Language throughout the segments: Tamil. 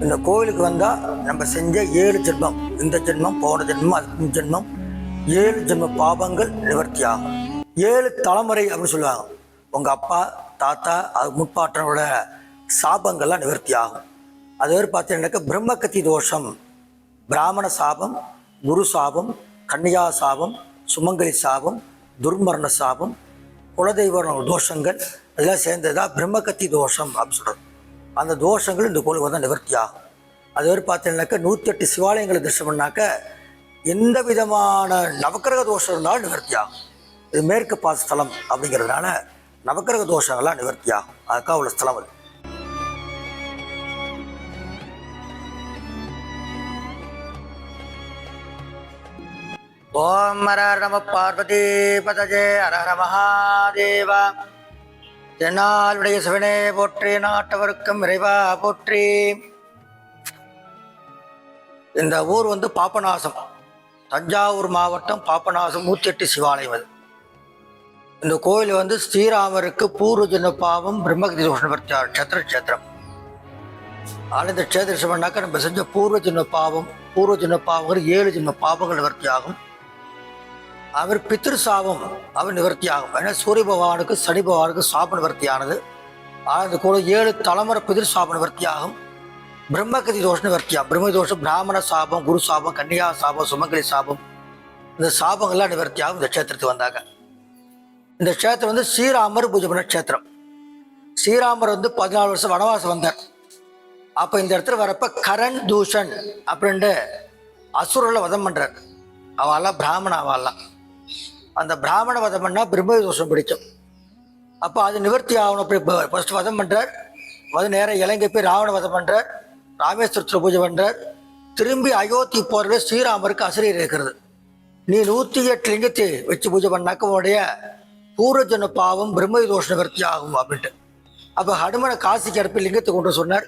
இந்த கோவிலுக்கு வந்தால் நம்ம செஞ்ச 7 ஜென்மம், இந்த ஜென்மம், போன ஜென்மம், அதுக்கு ஜென்மம், 7 ஜென்ம பாவங்கள் நிவர்த்தி ஆகும். 7 தலைமுறை அப்படின்னு சொல்லுவாங்க. உங்கள் அப்பா, தாத்தா, அது முற்பாட்டனோட சாபங்கள்லாம் நிவர்த்தி ஆகும். அது வேறு பார்த்தீங்கன்னாக்கா பிரம்மகத்தி தோஷம், பிராமண சாபம், குரு சாபம், கன்னியா சாபம், சுமங்கலி சாபம், துர்மரண சாபம், குலதெய்வ தோஷங்கள் இதெல்லாம் சேர்ந்ததாக பிரம்மகத்தி தோஷம் அப்படின்னு சொல்கிறது. அந்த தோஷங்கள் இந்த கோயிலுக்கு வந்து நிவர்த்தி ஆகும். அது வேறு பார்த்தீங்கன்னாக்கா 108 சிவாலயங்களை தரிசனம் பண்ணாக்க எந்த விதமான நவக்கிரக தோஷம் இருந்தாலும் நிவர்த்தி ஆகும். இது மேற்கு பார்த்த ஸ்தலம் அப்படிங்கிறதுனால நவக்கிரக தோஷங்கள்லாம் நிவர்த்தி ஆகும். அதுக்காக உள்ள ஸ்தலம் அது. ஓம் ஹர நம பார்வதி பதஜே ஹர ஹர மகாதேவா. தென்னாளுடைய சிவனே போற்றி, நாட்டவருக்கும் இறைவா போற்றி. இந்த ஊர் வந்து பாபநாசம், தஞ்சாவூர் மாவட்டம் பாபநாசம் 108 சிவாலயம். அது இந்த கோயில் வந்து ஸ்ரீராமருக்கு பூர்வ ஜென்ம பாவம் பிரம்மகத்தி தோஷ நிவர்த்தி க்ஷேத்திரம். ஆனால் இந்த க்ஷேத்திரம் பண்ணாக்க நம்ம செஞ்ச பூர்வ ஜென்ம பாவங்கள் 7 ஜென்ம பாவங்கள் நிவர்த்தி ஆகும். அவர் பித்ரு சாபம் அவர் நிவர்த்தி ஆகும். ஏன்னா சூரிய பகவானுக்கு சனி பகவானுக்கு சாபம் நிவர்த்தியானது. ஆனால் இந்த கூட 7 தலைமுறை பிதிரு சாபம் நிவர்த்தி ஆகும். பிரம்மகத்தி தோஷம் நிவர்த்தியாகும். பிரம்ம தோஷம், பிராமண சாபம், குரு சாபம், கன்னியா சாபம், சுமங்கலி சாபம், இந்த சாபங்கள்லாம் நிவர்த்தி ஆகும் இந்த க்ஷேத்திரத்துக்கு வந்தாங்க. இந்த க்ஷேத்திரம் வந்து ஸ்ரீராமர் பூஜை பண்ண க்ஷேத்திரம். ஸ்ரீராமர் வந்து 14 வருஷம் வனவாசம் வந்தார். அப்போ இந்த இடத்துல வரப்ப கரண் தூஷன் அப்படின்ட்டு அசுரலை வதம் பண்ணுறார். அவெல்லாம் பிராமண, அவெல்லாம் அந்த பிராமண வதம் பண்ணால் பிரம்ம தோஷம் பிடிக்கும். அப்போ அது நிவர்த்தி ஆகணும். அப்படி ஃபஸ்ட்டு வதம் பண்ணுறார். நேரம் இலங்கை போய் ராவண வதம் பண்ணுறார். ராமேஸ்வரத்தில் பூஜை பண்ணுறார். திரும்பி அயோத்தி போகிறவே ஸ்ரீராமருக்கு அசிரியர் இருக்கிறது. நீ 108 லிங்கத்தை வச்சு பூஜை பண்ணாக்க உன்னுடைய பூர்வஜன பாவம் பிரம்ம தோஷ நிவர்த்தி ஆகும் அப்படின்ட்டு. அப்போ ஹனுமனை காசிக்கு அனுப்பி லிங்கத்தை கொண்டு சொன்னார்.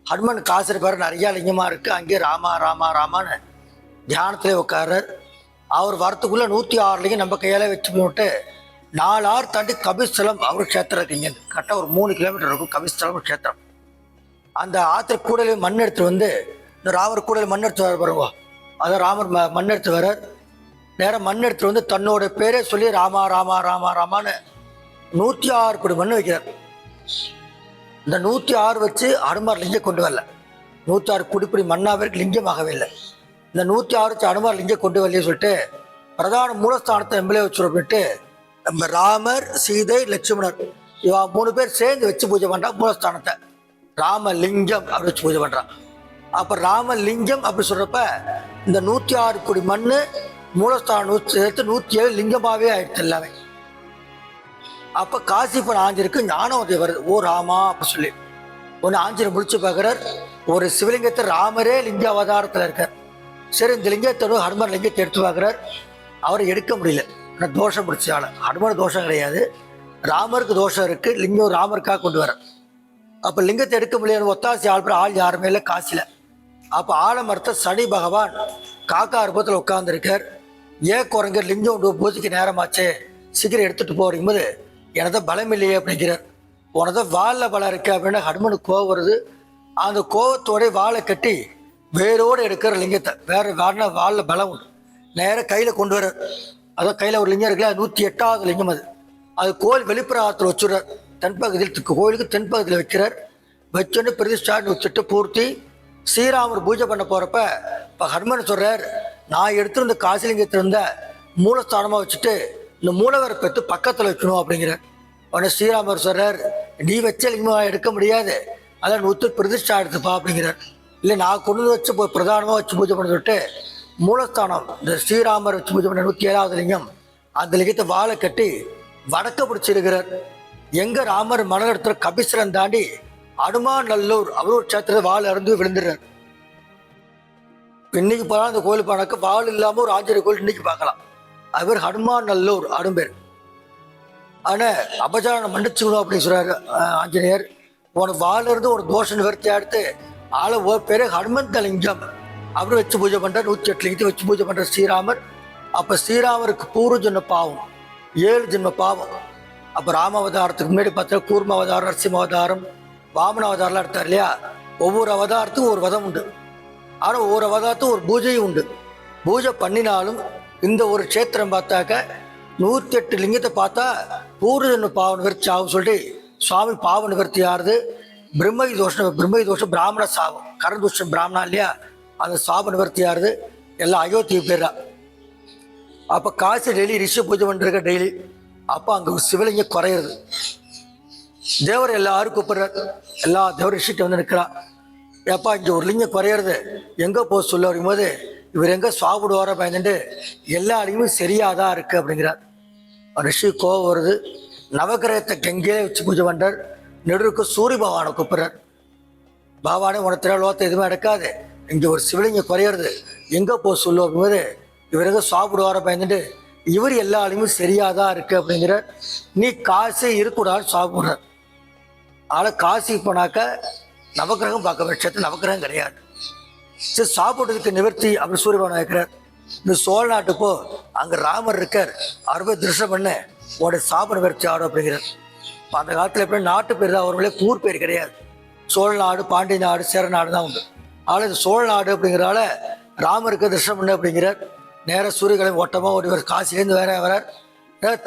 ஹனுமன் காசு இருப்பார், நிறையா லிங்கமாக இருக்குது. அங்கேயே ராமா ராமா ராமான்னு தியானத்திலே உட்கார்றார். அவர் வரத்துக்குள்ளே 106 லிங்கம் நம்ம கையால் வச்சு போட்டு 4 ஆறு தாண்டி கபிஸ்தலம் அவர் க்ஷேத்திரம் இருக்குங்க. கரெக்டாக ஒரு 3 கிலோமீட்டர் இருக்கும் கபிஸ்தலம் க்ஷேத்திரம். அந்த ஆற்று கூடலே மண் எடுத்து வந்து இந்த ராமர் கூடல மண் எடுத்து வர பாருங்க. அதை ராமர் மண் எடுத்து வர்றார். நேரம் மண் எடுத்து வந்து தன்னோட பேரே சொல்லி ராமா ராமா ராமா ராமான்னு 106 கோடி மண் வைக்கிறார். இந்த 106 வச்சு அனுமார் லிங்கம் கொண்டு வரல. 106 குடிப்படி மண்ணாவிற்கு லிங்கமாகவே இல்லை. இந்த 106 அனுமார் லிங்கம் கொண்டு வரலையே சொல்லிட்டு பிரதான மூலஸ்தானத்தை எம்எல்ஏ வச்சுருப்பிட்டு நம்ம ராமர், சீதை, லட்சுமணர் இவா 3 பேர் சேர்ந்து வச்சு பூஜை பண்ணுறான். மூலஸ்தானத்தை ராமலிங்கம் அப்படி வச்சு பூஜை பண்ணுறான். அப்போ ராமலிங்கம் அப்படி சொல்கிறப்ப இந்த 106 கோடி மண் மூலஸ்தானம் சேர்த்து 107 லிங்கமாகவே ஆயிடுச்சு எல்லாமே. அப்போ காசிப்பன் ஆஞ்சருக்கு ஞானோதயம் வருது. ஓ ராமா அப்படி சொல்லி ஒன்று ஆஞ்சரை முடிச்சு பார்க்குறார். ஒரு சிவலிங்கத்தை ராமரே லிங்க அவதாரத்தில் இருக்கார். சரி, இந்த லிங்கத்தோடு ஹனுமன் லிங்கத்தை எடுத்து பார்க்குறார். அவரை எடுக்க முடியல. ஆனால் தோஷம் பிடிச்சால. ஹனுமன் தோஷம் கிடையாது, ராமருக்கு தோஷம் இருக்குது. லிங்கம் ராமருக்காக கொண்டு வர. அப்போ லிங்கத்தை எடுக்க முடியாது. ஒத்தாசி ஆள் யாருமே இல்லை காசியில். அப்போ ஆலமரத்தை சனி பகவான் காக்கா ரூபத்தில் உட்காந்துருக்கார். ஏன் குரங்க லிங்கம் பூஜைக்கு நேரமாச்சு, சீக்கிரம் எடுத்துகிட்டு போகிறீங்கும்போது எனதான் பலம் இல்லையே அப்படிங்கிறார். உனதான் வாலில் பலம் இருக்கு அப்படின்னு ஹனுமனுக்கு கோவம் வருது. அந்த கோவத்தோட வாழை கட்டி வேரோடு எடுக்கிற லிங்கத்தை வேறு வாலில் பலம் உண்டு. நேராக கையில் கொண்டு வர. அதான் கையில் ஒரு லிங்கம் இருக்குல்ல, 108வது லிங்கம். அது கோயில் வெளிப்புறத்தில் வச்சுடுறார். தென்பகுதியில் கோயிலுக்கு தென்பகுதியில் வைக்கிறார். வச்சோன்னு பிரதிஷ்டான்னு வச்சுட்டு பூர்த்தி ஸ்ரீராமர் பூஜை பண்ண போகிறப்ப இப்போ ஹனுமன் சொல்கிறார், நான் எடுத்துருந்த காசிலிங்கத்தில் இருந்த மூலஸ்தானமாக வச்சுட்டு இந்த மூலவரை பெற்று பக்கத்தில் வைக்கணும் அப்படிங்கிறார். உடனே ஸ்ரீராமர் சொல்கிறார், நீ வச்ச லிங்கமாக எடுக்க முடியாது, அதான் 100 பிரதிஷ்டா எடுத்துப்பா அப்படிங்கிறார். இல்லை, நான் கொண்டு வச்சு பிரதானமாக வச்சு பூஜை பண்ண சொல்லிட்டு மூலஸ்தானம் இந்த ஸ்ரீராமர் வச்சு பூஜை பண்ண 107வது லிங்கம் அந்த லிங்கத்தை வாழை கட்டி வடக்க பிடிச்சிருக்கிறார். எங்கே ராமர் மனநடத்துகிற கபிஸ்வரன் தாண்டி அனுமான் நல்லூர் அவரூர் க்ஷேத்திரத்தை வாள் இறந்து விழுந்துடுறார். இன்னைக்கு போனால் அந்த கோயில் போனாக்க வாள் இல்லாமல் ஒரு ஆஞ்சநேயர் கோயில் இன்னைக்கு பார்க்கலாம். அது பேர் ஹனுமான் நல்லூர் ஆடும்பேர். ஆனால் அபச்சாரம் மன்னிச்சுக்கணும் அப்படின்னு சொல்கிறார் ஆஞ்சநேயர். உனக்கு வாள் இருந்து ஒரு தோஷ நிவர்த்தி எடுத்து ஆளை ஒரு பேர் ஹனுமந்த லிங்கம் அப்படி வச்சு பூஜை பண்ணுறார். 108 லிங்கத்தை வச்சு பூஜை பண்ணுற ஸ்ரீராமர். அப்போ ஸ்ரீராமருக்கு பூர்வ ஜென்ம பாவம் 7 ஜென்ம பாவம். அப்போ ராம அவதாரத்துக்கு முன்னாடி பார்த்தா கூர்ம அவதாரம், நரசிம்ம அவதாரம், வாமன அவதாரம்லாம் எடுத்தார் இல்லையா. ஒவ்வொரு அவதாரத்துக்கும் ஒரு வதம் உண்டு. ஆனால் ஒவ்வொரு அவதாரத்துக்கும் ஒரு பூஜையும் உண்டு. பூஜை பண்ணினாலும் இந்த ஒரு க்ஷேத்திரம் பார்த்தாக்க 108 லிங்கத்தை பார்த்தா பூர்வஜன்ம பாவ நிவர்த்தி ஆகும் சொல்லிட்டு சுவாமி பாவ நிவர்த்தி ஆறுது. பிரம்மகி தோஷம் பிராமண சாபம், கரந்துஷ்டம் பிராமணா இல்லையா, அந்த சாப நிவர்த்தி ஆறுது. எல்லாம் அயோத்தி பேரா. அப்போ காசு டெய்லி ரிஷி பூஜை பண்ணிருக்க டெய்லி. அப்போ அங்கே சிவலிங்கம் குறையிறது. தேவர் எல்லாரும் கூப்பிடுறார். எல்லா தேவர் ரிஷிட்ட வந்து நிற்கிறா. ஏப்பா இங்கே ஒரு லிங்கம் குறையிறது, எங்கே போக சொல்ல வரும்போது இவர் எங்கே சாப்பிடுவார பயந்துட்டு எல்லா அடியுமே சரியாதான் இருக்குது அப்படிங்கிறார். ரிஷி கோவம் வருது. நவகிரகத்தை கங்கையிலே வச்சு பூஜை பண்ணுறார். நெடுருக்கு சூரிய பகவானை கூப்பிட்றார். பகவானே உனக்கு லோகத்தை எதுவுமே நடக்காது, இங்கே ஒரு சிவலிங்கம் குறையிறது, எங்கே போக சொல்லுவோம் போது இவர் எங்கே சாப்பிடுவார பயந்துட்டு இவர் எல்லா ஆளுமே சரியாதான் இருக்குது அப்படிங்கிறார். நீ காசே இருக்கக்கூடாதுன்னு சாப்பிட்றார். ஆனால் காசி போனாக்க நவகிரகம் பார்க்க பட்சத்து நவகிரகம் கிடையாது. சரி சாப்பிட்றதுக்கு நிவர்த்தி அப்படி சூரியபகவான் வைக்கிறார். இந்த சோழ நாட்டு போ, அங்கே ராமர் இருக்கார், அவர் போய் திருஷ்டம் பண்ண உடைய சாப்பிட நிவர்த்தி ஆடும் அப்படிங்கிறார். அந்த காலத்தில் எப்படி நாட்டு பேர் தான் அவர்களே ஊர் பேர் கிடையாது. சோழ நாடு, பாண்டிய நாடு, சேர நாடு தான் உண்டு. ஆனால் இது சோழ நாடு அப்படிங்கிறனால ராமருக்கு திருஷ்டம் பண்ண அப்படிங்கிறார். நேராக சூரியகிழமை ஓட்டமாக ஓடிவர். காசிலேருந்து வேற வரார்.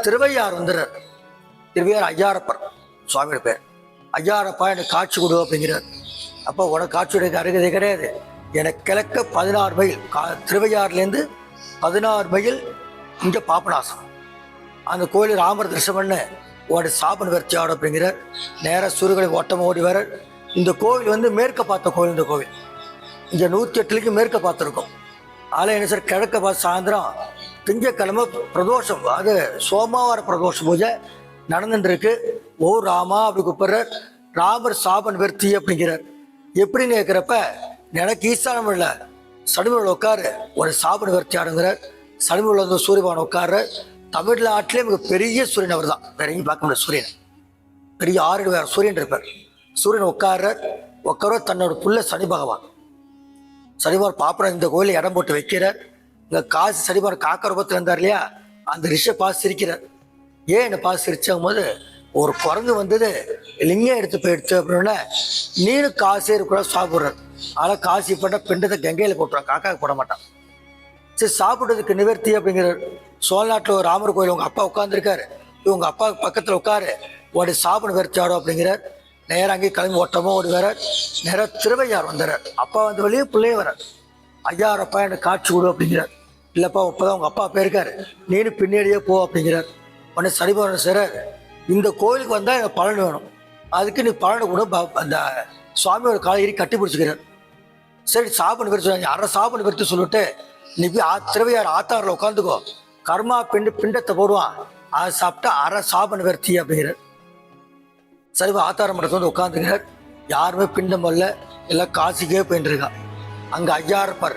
திருவையார் வந்துடுறார். திருவையார் ஐயாரப்பர் சுவாமியோட பேர். ஐயாரப்பா எனக்கு காட்சி கொடு அப்படிங்கிறார். அப்போ உனக்கு காட்சி கொடுக்க அருகதை கிடையாது. எனக்கு கிழக்க 16 மைல் திருவையாறுலேருந்து 16 மைல் இங்கே பாபநாசம். அந்த கோயில் ராமர் திருஷ்டம் பண்ண உடைய சாப நிவர்த்தி ஆடும் அப்படிங்கிறார். நேராக சூரியகிழமை ஓட்டமாக ஓடி வரார். இந்த கோவில் வந்து மேற்க பார்த்த கோவில். இந்த கோவில் இங்கே 108க்கு மேற்க பார்த்துருக்கோம். அதில் என்ன சார், கிழக்க பார்த்து சாயந்தரம் திங்கக்கிழமை பிரதோஷம், அது சோமவார பிரதோஷ பூஜை நடந்துட்டுருக்கு. ஓ ராமா அப்படி கூப்பிட்றார். ராமர் சாப நிவர்த்தி அப்படிங்கிறார். எப்படின்னு கேட்குறப்ப எனக்கு ஈசானம் இல்லை, சனிமூல உட்காரு ஒரு சாப நிவர்த்தி ஆடுங்கிறார். சனிமூல வந்து சூரியபகவான் உட்காரு. தமிழ்நாட்டிலே மிக பெரிய சூரியன் அவர் தான், வேற எங்கேயும் பார்க்க முடியாது. சூரியன் பெரிய 6 வேறு சூரியன் இருப்பார். சூரியன் உட்கார தன்னோட புள்ள சனி பகவான். சனிவார் பாப்பன இந்த கோயிலில் இடம் போட்டு வைக்கிறார். இங்கே காசு சனிவார் காக்க ரூபத்தில் இருந்தார் இல்லையா, அந்த ரிஷை பார்த்து சிரிக்கிறார். ஏன் என்னை பார்த்து சிரிச்சாகும் போது ஒரு குரங்கு வந்தது லிங்கம் எடுத்து போயிடுச்சு அப்படின்னா நீனும் காசே இருக்கக்கூடாது சாப்பிட்றாரு. ஆனால் காசு பண்ண பிண்டத்தை கங்கையில் போட்டுறான், காக்காவுக்கு போட மாட்டான். சரி சாப்பிட்றதுக்கு நிவர்த்தி அப்படிங்கிறார். சோழ நாட்டில் ஒரு ராமர் கோயில் உங்கள் அப்பா உட்காந்துருக்காரு, இவங்க அப்பா பக்கத்தில் உட்காரு உடைய சாப்பிட நிவர்த்தி ஆடும் அப்படிங்கிறார். நேராக அங்கேயே கிளம்பி ஓட்டமாக ஓடி வரார். நேராக திருவையார் வந்துடுறார். அப்பா வந்து வெளியே பிள்ளையே வரார். ஐயாரப்பா எனக்கு காட்சி கொடு அப்படிங்கிறார். இல்லைப்பா இப்போதான் உங்கள் அப்பா போயிருக்காரு, நீனும் பின்னாடியே போ அப்படிங்கிறார். உடனே சரிபவன் சார், இந்த கோயிலுக்கு வந்தால் எனக்கு பலன் வேணும், அதுக்கு நீ பலனை கூட அந்த சுவாமியோட காலையேறி கட்டி பிடிச்சிக்கிறார். சரி சாப்பிட நிவர்த்தி அரை சாப்பிட நிவர்த்தி சொல்லிட்டு நீ போய் திருவையார் ஆத்தாரில் உட்காந்துக்கோ, கர்மா பிண்டத்தை போடுவான், அதை சாப்பிட்டா அரை சாப நிவர்த்தி அப்படிங்கிறார். சரி ஆத்தாரம் மடத்தை வந்து உட்காந்துக்கிறார். யாருமே பிண்டம் வரல, எல்லாம் காசிக்கே போயிட்டு இருக்கா. அங்கே ஐயாரப்பர்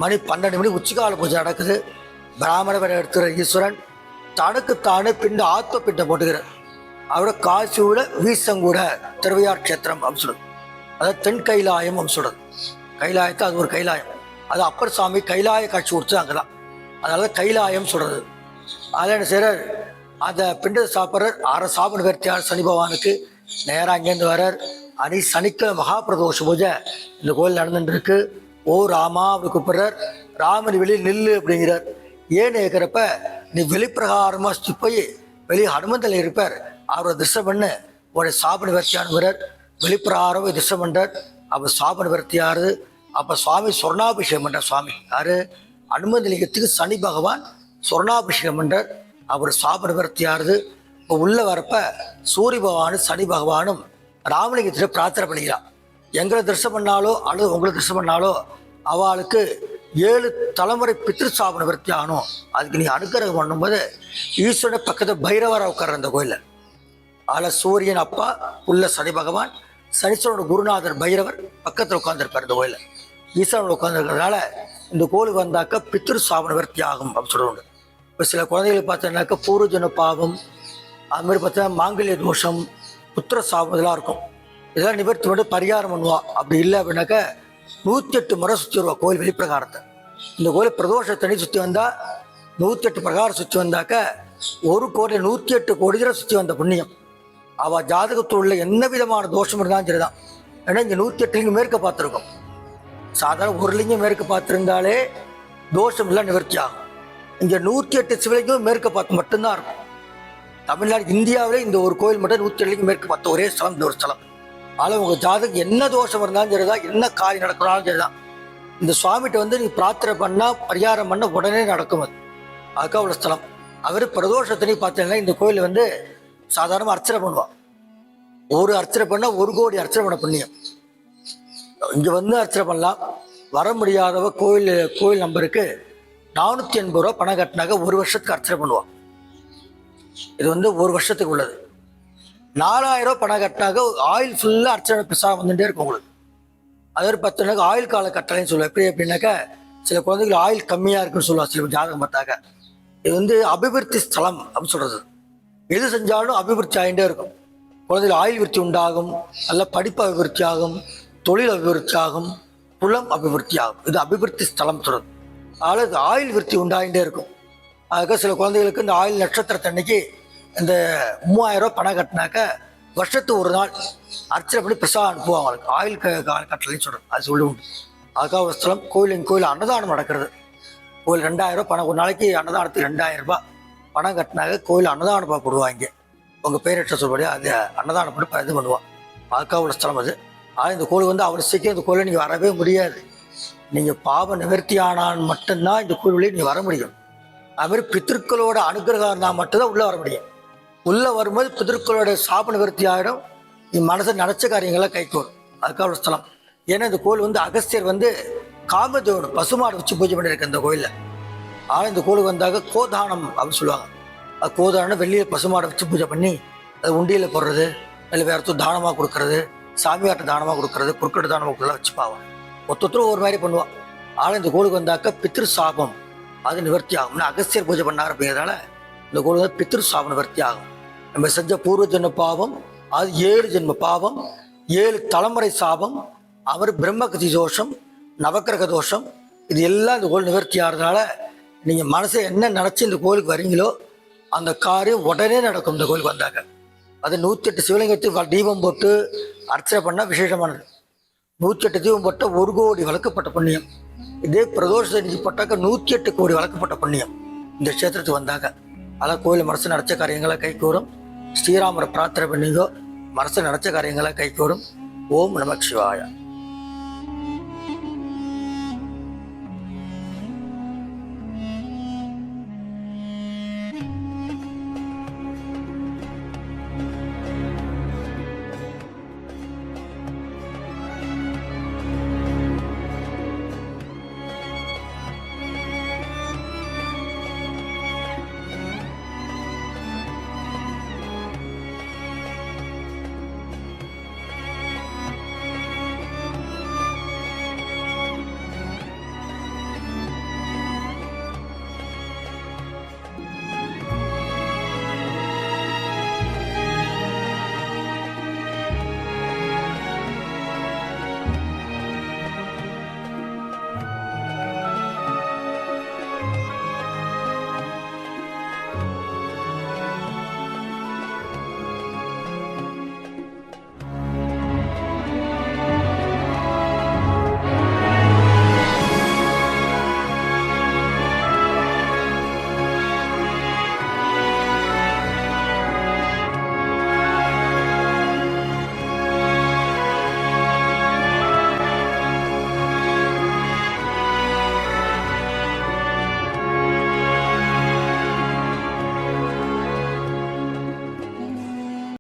மணி 12 மணி உச்சிக்கால பூஜை நடக்குது. பிராமண வேலை எடுத்துகிற ஈஸ்வரன் தனக்குத்தானே பிண்ட ஆத்ம பிண்டம் போட்டுக்கிறார். அவரோட காசியோட வீசங்கூட திருவையார் க்ஷேத்திரம் அப்படின்னு சொல்லுது. அதாவது தென் கைலாயம் அப்படின்னு சொல்றது. கைலாயத்தை அது ஒரு கைலாயம், அது அப்பர் சாமி கைலாய காட்சி கொடுத்து அங்கே தான், அதனால கைலாயம் சொல்றது. அதில் என்ன செய்கிறார், அந்த பிண்டத்தை சாப்பிட்றார். அரை சாப நிவர்த்தியார் சனி பகவானுக்கு. நேராக அங்கேருந்து வர்றார். சனிக்கிழமை மகாபிரதோஷ பூஜை இந்த கோயில் நடந்துட்டு இருக்கு. ஓ ராமா அப்படி கூப்பிடுறார். ராமன் வெளியில் நில்லு அப்படிங்கிறார். ஏன்னு கேட்குறப்ப நீ வெளிப்பிரகாரமாக போய் வெளியே ஹனுமந்தில் இருப்பார், அவரை திருஷ்டம் பண்ணு உடைய சாப நிவர்த்தியானுங்கிறார். வெளிப்பிரகாரம் திருஷ்டம் பண்ணுறார். அப்போ சாப நிவர்த்தி ஆறுது. அப்போ சுவாமி சொர்ணாபிஷேகம் பண்ணுறார். சுவாமி யார், அனுமதி லிங்கத்துக்கு சனி பகவான் சொர்ணாபிஷேகம் பண்ணுறார். அவர் சாப நிவர்த்தி ஆறுது. இப்போ உள்ளே வரப்ப சூரிய பகவானும் சனி பகவானும் ராமலிங்கத்தில் பிரார்த்தனை பண்ணிக்கிறான். எங்களை திருஷ்டம் பண்ணாலோ அல்லது உங்களை திருஷ்டம் பண்ணாலோ அவளுக்கு 7 தலைமுறை பித்ரு சாப நிவர்த்தி ஆகணும், அதுக்கு நீ அனுக்கிரகம் பண்ணும்போது ஈஸ்வரனை பக்கத்தில் பைரவராக உட்கார்ற அந்த கோயிலில். அதில் சூரியன் அப்பா உள்ள சனி பகவான், சனீஸ்வரனோட குருநாதர் பைரவர் பக்கத்தில் உட்காந்துருப்பார் இந்த கோயிலில். ஈஸ்வரன் உட்காந்துருக்கிறதுனால இந்த கோயிலுக்கு வந்தாக்க பித்ரு சாப நிவர்த்தி ஆகும் அப்படின்னு சொல்லுவாங்க. இப்போ சில குழந்தைகளை பார்த்தோன்னாக்கா பூர்வஜன பாவம், அதுமாதிரி பார்த்தா மாங்கல்ய தோஷம், புத்திர சாபம் இதெல்லாம் இருக்கும். இதெல்லாம் நிவர்த்தி பண்ணி பரிகாரம் பண்ணுவா. அப்படி இல்லை அப்படின்னாக்கா 108 முறை சுற்றி வருவா கோயில் வெளிப்பிரகாரத்தை. இந்த கோயில் பிரதோஷத்தனி சுற்றி வந்தால் 108 பிரகாரம் சுற்றி வந்தாக்க 1 கோடி 108 கோடி தடவை சுற்றி வந்த புண்ணியம். அவள் ஜாதகத்தில் உள்ள என்ன விதமான தோஷம் இருந்தாலும் சரிதான். ஏன்னா இங்கே 108 லிங்கம் மேற்க பார்த்துருக்கோம். சாதாரண ஒரு லிங்கம் மேற்க பார்த்துருந்தாலே தோஷம் இல்லை நிவர்த்தி ஆகும். இங்கே 108 சிவலிங்கம் மேற்க பார்த்து மட்டும்தான் இருக்கும். தமிழ்நாடு இந்தியாவிலே இந்த ஒரு கோயில் மட்டும் 108 லிங்கம் மேற்கு பார்த்த ஒரே ஸ்தலம் இந்த ஒரு ஸ்தலம். ஆனால் உங்கள் ஜாதகம் என்ன தோஷம் இருந்தாலும் சரிதான், என்ன காரியம் நடக்கணும் சரிதான், இந்த சுவாமிகிட்ட நீ பிரார்த்தனை பண்ணால் பரிகாரம் பண்ண உடனே நடக்கும். அதுக்காக உள்ள ஸ்தலம். அவர் பிரதோஷத்தினை பார்த்தீங்கன்னா இந்த கோயில் சாதாரணமாக அர்ச்சனை பண்ணுவான். ஒரு அர்ச்சனை பண்ணால் 1 கோடி அர்ச்சனை பண்ண புண்ணியம். இங்கே அர்ச்சனை பண்ணலாம். வர முடியாதவ கோயில் நம்பருக்கு 480 ரூபா பணம் கட்டினாக்க 1 வருஷத்துக்கு அர்ச்சனை பண்ணுவான். இது 1 வருஷத்துக்கு உள்ளது. 4000 ரூபா பணம் கட்டினாக்க ஆயில் ஃபுல்லாக அர்ச்சனை பிரசாதம் வந்துட்டே இருக்கும் உங்களுக்கு. அது ஒரு 10 நாளைக்கு ஆயில் கால கட்டளைன்னு சொல்லுவேன். எப்படி எப்படின்னாக்கா சில குழந்தைகள் ஆயில் கம்மியாக இருக்குன்னு சொல்லுவாங்க சில ஜாதகம் பார்த்தாக்க. இது அபிவிருத்தி ஸ்தலம் அப்படின்னு சொல்கிறது. எது செஞ்சாலும் அபிவிருத்தி ஆகிட்டே இருக்கும். குழந்தைகள் ஆயில் விருத்தி உண்டாகும், நல்ல படிப்பு அபிவிருத்தி ஆகும், தொழில் அபிவிருத்தி ஆகும், புலம் அபிவிருத்தி ஆகும். இது அபிவிருத்தி ஸ்தலம் சொல்கிறது. அதனால் ஆயில் விருத்தி உண்டாகிட்டே இருக்கும். அதுக்காக சில குழந்தைகளுக்கு இந்த ஆயில் நட்சத்திரத்தன்னைக்கு இந்த 3000 ரூபா பணம் கட்டினாக்க வருஷத்துக்கு ஒரு நாள் அர்ச்சனை பண்ணி பிரசாதம் அனுப்புவாங்க அவங்களுக்கு. ஆயில் கட்டளைன்னு சொல்கிறது. அது சொல்லி உண்டு. அதுக்காக ஒரு ஸ்தலம். கோயில் அன்னதானம் நடக்கிறது. கோயில் 2000 ரூபா பணம், ஒரு நாளைக்கு அன்னதானத்துக்கு 2000 ரூபாய் பணம் கட்டினாக்க கோயில் அன்னதானம் போடுவாங்க. உங்கள் பேரற்ற சொல்படி அது அன்னதானம் பண்ணி இது பண்ணுவான். அதுக்காக உள்ள ஸ்தலம் அது. ஆனால் இந்த கோயில் அவ்வளோ சீக்கிரம் இந்த கோயிலில் நீங்கள் வரவே முடியாது. நீங்கள் பாவ நிவர்த்தி ஆனால் மட்டும்தான் இந்த கோயிலே நீங்கள் வர முடியும். அதுமாதிரி பித்திருக்களோட அனுகிரகம் இருந்தால் மட்டும்தான் உள்ளே வர முடியும். உள்ளே வரும்போது பித்திருக்களோட சாப நிவர்த்தி ஆகிடும். நீ மனசை நினச்ச காரியங்கள்லாம் கைக்கு வரும். அதுக்காக ஒரு ஸ்தலம். ஏன்னா இந்த கோயில் அகஸ்தியர் காமதேவன் பசுமாடு வச்சு பூஜை பண்ணியிருக்கு இந்த கோயிலில். ஆனால் இந்த கோயிலுக்கு வந்தாக்க கோதானம் அப்படின்னு சொல்லுவாங்க. அது கோதானம் வெள்ளியில் பசுமாடை வச்சு பூஜை பண்ணி அது உண்டியில் போடுறது, இல்லை வேறு தானமாக கொடுக்கறது, சாமியார்ட்ட தானமாக கொடுக்கறது, குறுக்கட்டு தானமாக கொடுக்கலாம் வச்சு பாவம். ஒருத்தரும் ஒரு மாதிரி பண்ணுவான். ஆனால் இந்த கோயிலுக்கு வந்தாக்க பித்ரு சாபம் அது நிவர்த்தி ஆகும். அகஸ்தியர் பூஜை பண்ணார் அப்படிங்கிறதால இந்த கோயில் பித்ரு சாபம் நிவர்த்தி ஆகும். நம்ம செஞ்ச பூர்வ ஜென்ம பாவம், அது 7 ஜென்ம பாவம், 7 தலைமுறை சாபம், அவர் பிரம்மகதி தோஷம், நவக்கிரக தோஷம், இது எல்லாம் இந்த கோயில் நிவர்த்தி ஆகிறதுனால நீங்கள் மனசை என்ன நினச்சி இந்த கோயிலுக்கு வரீங்களோ அந்த காரியம் உடனே நடக்கும். இந்த கோயிலுக்கு வந்தாங்க அது 108 சிவலிங்கத்துக்கு தீபம் போட்டு அர்ச்சனை பண்ணால் விசேஷமானது. 108 தீபம் போட்டால் 1 கோடி வளர்க்கப்பட்ட புண்ணியம். இதே பிரதோஷத்தை போட்டாக்க 108 கோடி வளர்க்கப்பட்ட புண்ணியம் இந்த க்ஷேத்திரத்துக்கு வந்தாங்க. அதான் கோயில் மனசு நினச்ச காரியங்களை கைகூறும். ஸ்ரீராமரை பிரார்த்தனை பண்ணிங்கோ, மனசு நினச்ச காரியங்களை கைகூறும். ஓம் நம சிவாய.